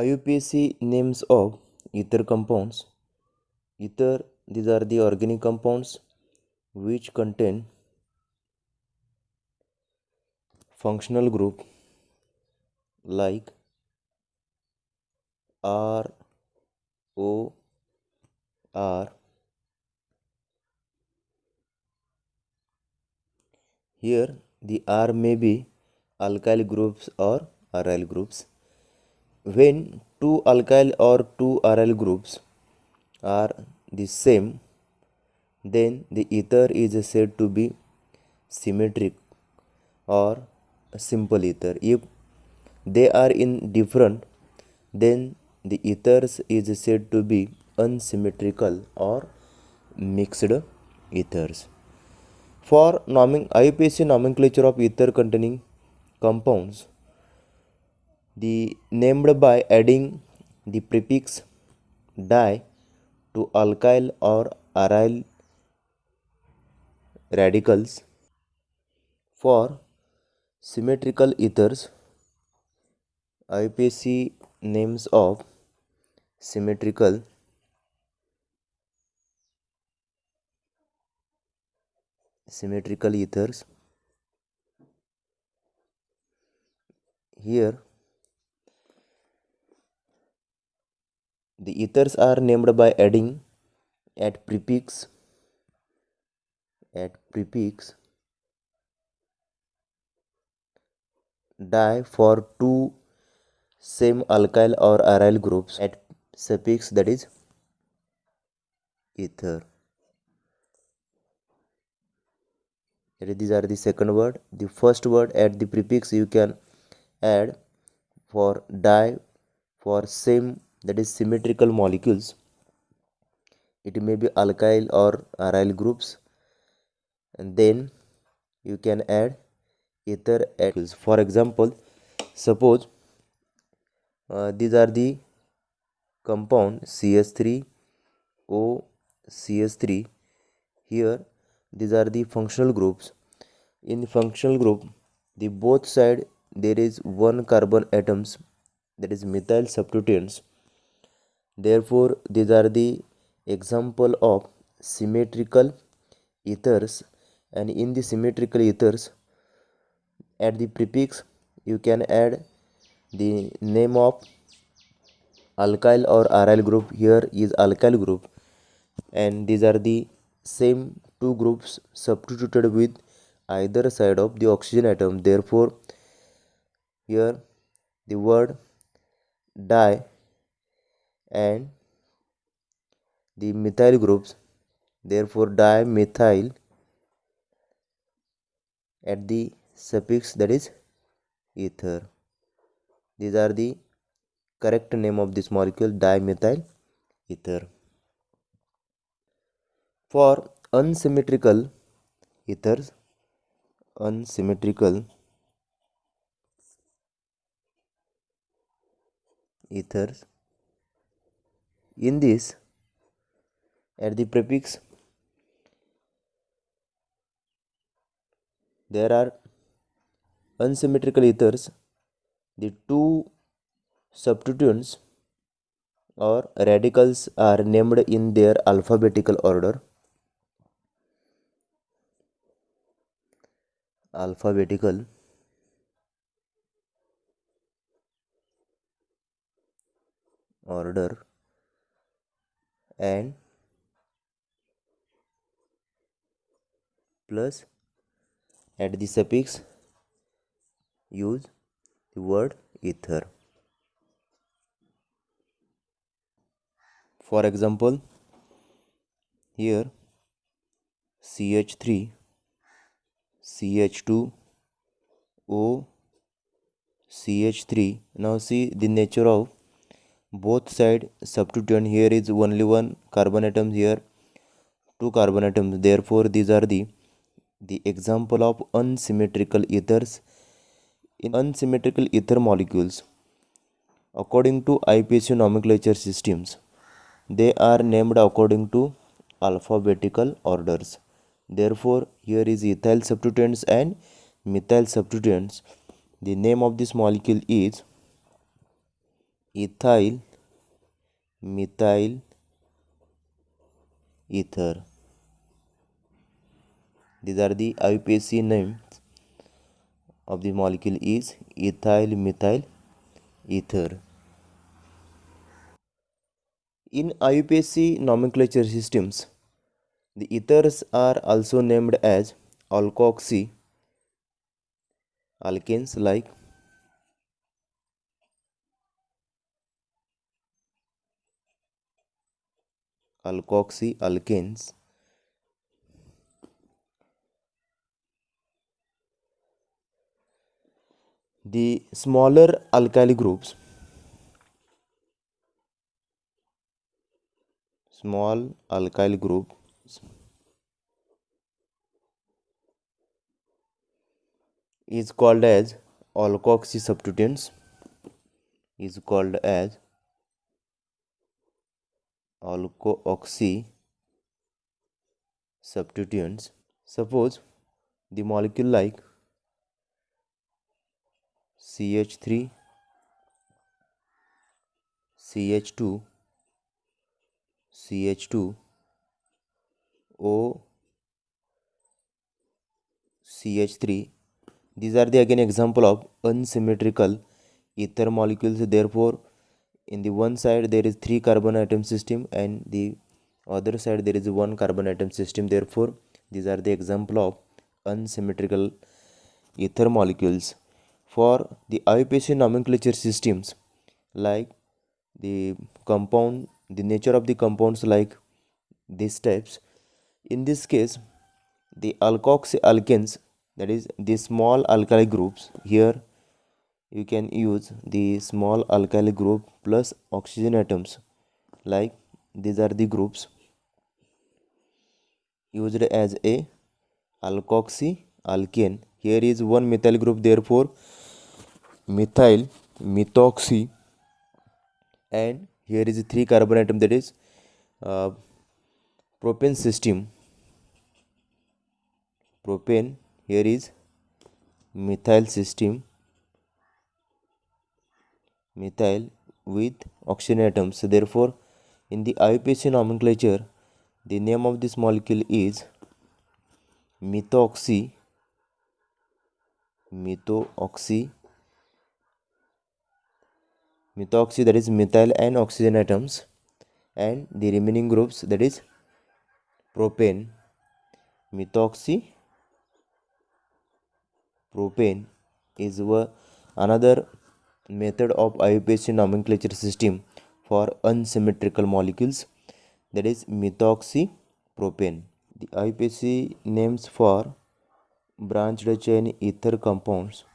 IUPAC names of ether compounds. Ether, these are the organic compounds which contain functional group like R, O, R. Here the R may be alkyl groups or aryl groups. When two alkyl or two aryl groups are the same, then the ether is said to be symmetric or a simple ether. If they are in different, then the ethers is said to be unsymmetrical or mixed ethers. For IUPAC nomenclature of ether containing compounds, the named by adding the prefix di to alkyl or aryl radicals. For symmetrical ethers, IUPAC names of symmetrical ethers. Here the ethers are named by adding at prefix di for two same alkyl or aryl groups at suffix, that is ether. These are the second word. The first word at the prefix you can add for di for same, that is symmetrical molecules. It may be alkyl or aryl groups, and then you can add ether at. For example, suppose these are the compound CH3O CH3. Here these are the functional groups. In functional group, the both side there is one carbon atoms, that is methyl substituents. Therefore these are the example of symmetrical ethers, and in the symmetrical ethers at the prefix you can add the name of alkyl or aryl group. Here is alkyl group, and these are the same two groups substituted with either side of the oxygen atom. Therefore here the word di and the methyl groups, therefore dimethyl at the suffix, that is ether. These are the correct name of this molecule, dimethyl ether. For unsymmetrical ethers, in this at the prefix there are unsymmetrical ethers. The two substituents or radicals are named in their alphabetical order. And plus at the suffix use the word ether. For example, here CH3 CH2 O CH3. Now see the nature of both side substituent. Here is only one carbon atom, here two carbon atoms. Therefore these are the example of unsymmetrical ethers. In unsymmetrical ether molecules, according to IUPAC nomenclature systems, they are named according to alphabetical orders. Therefore here is ethyl substituents and methyl substituents. The name of this molecule is ethyl, methyl ether. These are the IUPAC names of the molecule is ethyl methyl ether. In IUPAC nomenclature systems, the ethers are also named as alkoxy alkanes like alkoxy alkanes, the smaller alkyl groups, small alkyl group is called as alkoxy substituents, is called as alkoxy substituents. Suppose the molecule like CH3, CH2, CH2, O, CH3. These are the again example of unsymmetrical ether molecules. Therefore, in the one side there is 3 carbon atom system and the other side there is one carbon atom system. Therefore, these are the example of unsymmetrical ether molecules. For the IUPAC nomenclature systems, like the compound, the nature of the compounds like these types. In this case, the alkoxy alkanes, that is the small alkyl groups, here you can use the small alkyl group plus oxygen atoms, like these are the groups used as a alkoxy alkane. Here is one methyl group, therefore methyl methoxy, and here is 3 carbon atom, that is uh, propane system, propane. Here is methyl system, methyl with oxygen atoms. So therefore, in the IUPAC nomenclature, the name of this molecule is methoxy, methoxy, methoxy, that is methyl and oxygen atoms, and the remaining groups, that is propane, methoxy, propane is another method of IUPAC nomenclature system for unsymmetrical molecules, that is methoxy propane. The IUPAC names for branched chain ether compounds.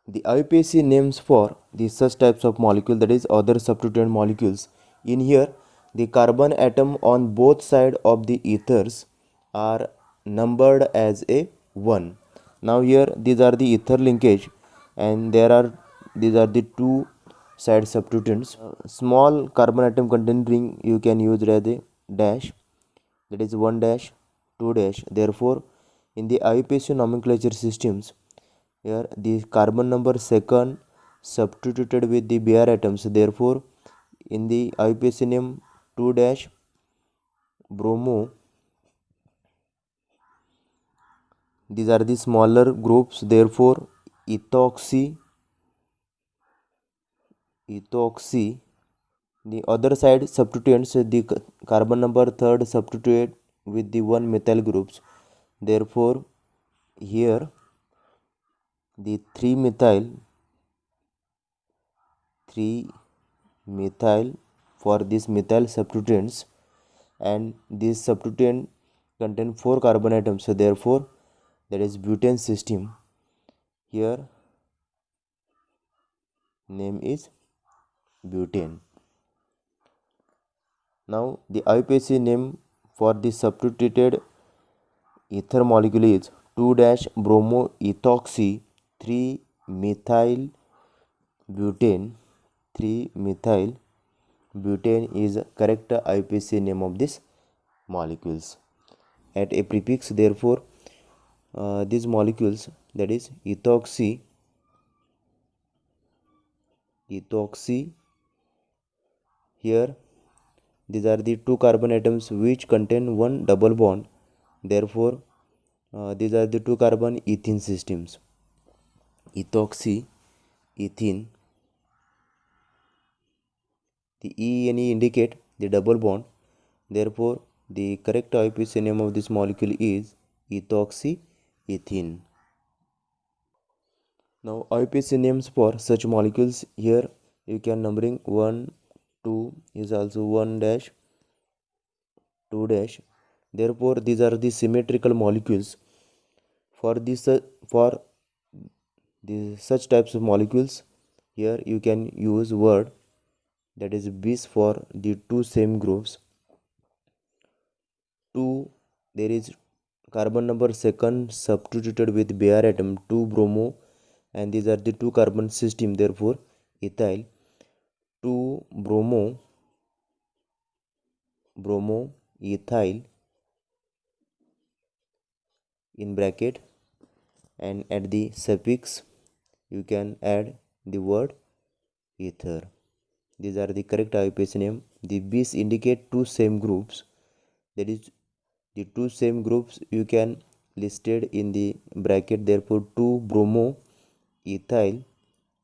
The IUPAC names for the such types of molecule, that is other substituent molecules. In here, the carbon atom on both side of the ethers are numbered as a 1. Now here these are the ether linkage, and these are the two side substituents. Small carbon atom containing ring you can use as a dash, that is 1 dash, 2 dash. Therefore, in the IUPAC nomenclature systems, here the carbon number second substituted with the bare atoms. Therefore, in the IUPAC name 2 dash bromo, these are the smaller groups. Therefore, ethoxy, the other side substituents, the carbon number third substitute with the one methyl groups. Therefore, here the 3 methyl for these methyl substituents, and this substituent contain 4 carbon atoms. So therefore, that is butane system. Here name is butane. Now the IUPAC name for the substituted ether molecule is 2 dash bromo ethoxy 3 methyl butane. 3 methyl butane is correct IUPAC name of this molecules. At a prefix, therefore, these molecules, that is ethoxy Here these are the two carbon atoms which contain one double bond. Therefore, these are the two carbon ethene systems. Ethoxy, ethene. The E and E indicate the double bond. Therefore, the correct IUPAC name of this molecule is ethoxyethene. Now, IUPAC names for such molecules, here you can numbering 1, 2 is also 1 dash, 2 dash. Therefore, these are the symmetrical molecules. For this for the such types of molecules, here you can use word that is bis for the two same groups. 2, there is carbon number second substituted with Br atom 2 bromo, and these are the two carbon system. Therefore, ethyl 2 bromo ethyl in bracket, and at the suffix you can add the word ether. These are the correct IUPAC name. The bis indicate two same groups. That is, the two same groups you can listed in the bracket. Therefore, 2 bromo ethyl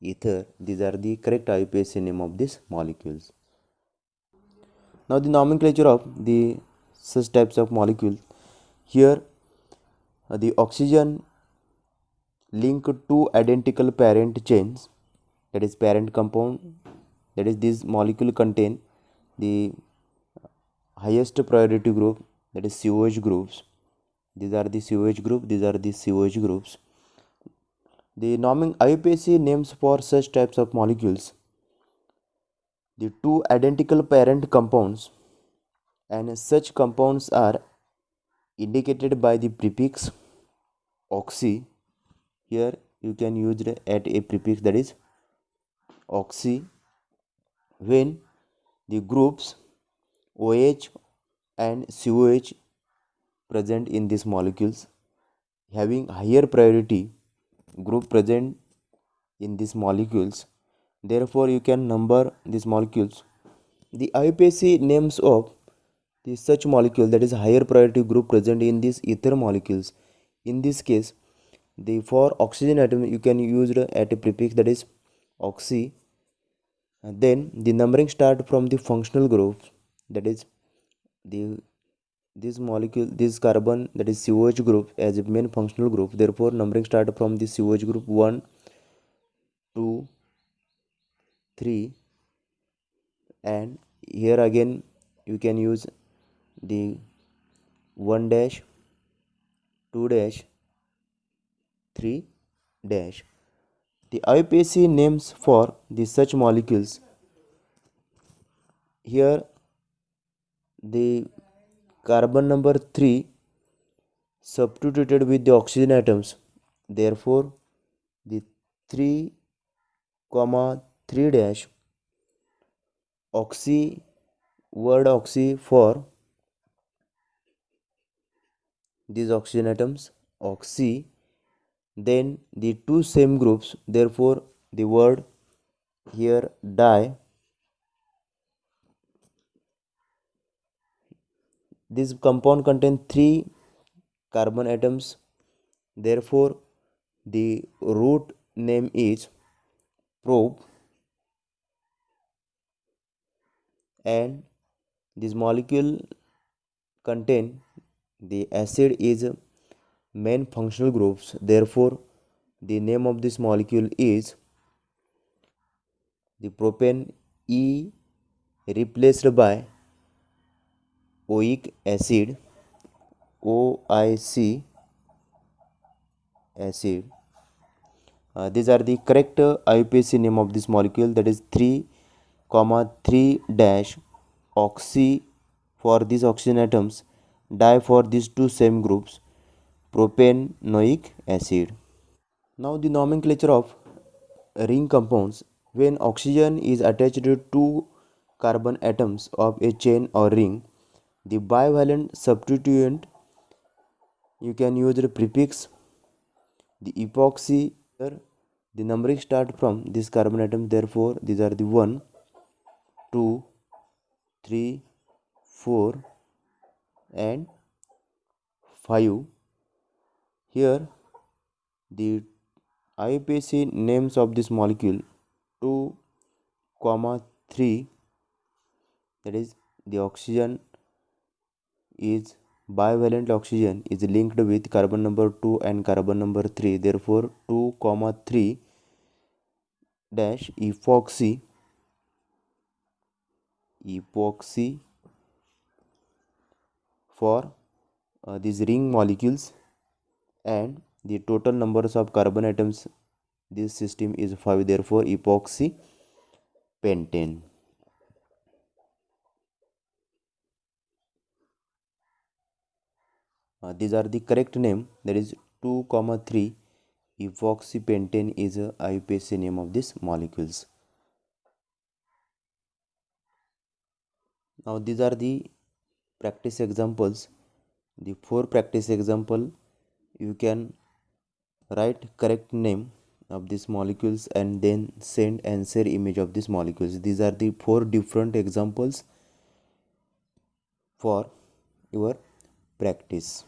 ether. These are the correct IUPAC name of these molecules. Now, the nomenclature of the such types of molecules. Here, the oxygen link two identical parent chains, that is parent compound, that is this molecule contain the highest priority group, that is COH groups. These are the COH group, these are the COH groups. The IUPAC names for such types of molecules, the two identical parent compounds, and such compounds are indicated by the prefix oxy. Here you can use it at a prefix, that is oxy, when the groups OH and COH present in these molecules having higher priority group present in these molecules. Therefore, you can number these molecules. The IUPAC names of the such molecule, that is higher priority group present in these ether molecules. In this case, the for oxygen atom you can use it at a prefix, that is oxy. And then the numbering start from the functional group, that is this molecule, this carbon, that is COH group as a main functional group. Therefore, numbering start from the COH group 1, 2, 3, and here again you can use the 1 dash, 2 dash, 3 dash. The IUPAC names for the such molecules, here the carbon number 3 substituted with the oxygen atoms. Therefore, the 3 comma 3 dash oxy, word oxy for these oxygen atoms oxy, then the two same groups. Therefore, the word here di. This compound contains 3 carbon atoms. Therefore, the root name is prop, and this molecule contain the acid is main functional groups. Therefore, the name of this molecule is the propane E replaced by oic acid, OIC acid. These are the correct IUPAC name of this molecule, that is 3 comma 3 dash oxy for these oxygen atoms, di for these two same groups, propanoic acid. Now, the nomenclature of ring compounds. When oxygen is attached to two carbon atoms of a chain or ring, the bivalent substituent you can use the prefix the epoxy. Here the numbering start from this carbon atom. Therefore, these are the 1, 2, 3, 4 and 5. Here the IUPAC names of this molecule 2, 3, that is the oxygen is bivalent oxygen is linked with carbon number 2 and carbon number 3, therefore 2, 3 dash epoxy for these ring molecules, and the total numbers of carbon atoms this system is 5, therefore epoxy pentane. These are the correct name, that is 2, 3 epoxy pentane is a IUPAC name of these molecules. Now these are the practice examples. The 4 practice example, you can write correct name of these molecules and then send and share image of these molecules. These are the 4 different examples for your practice.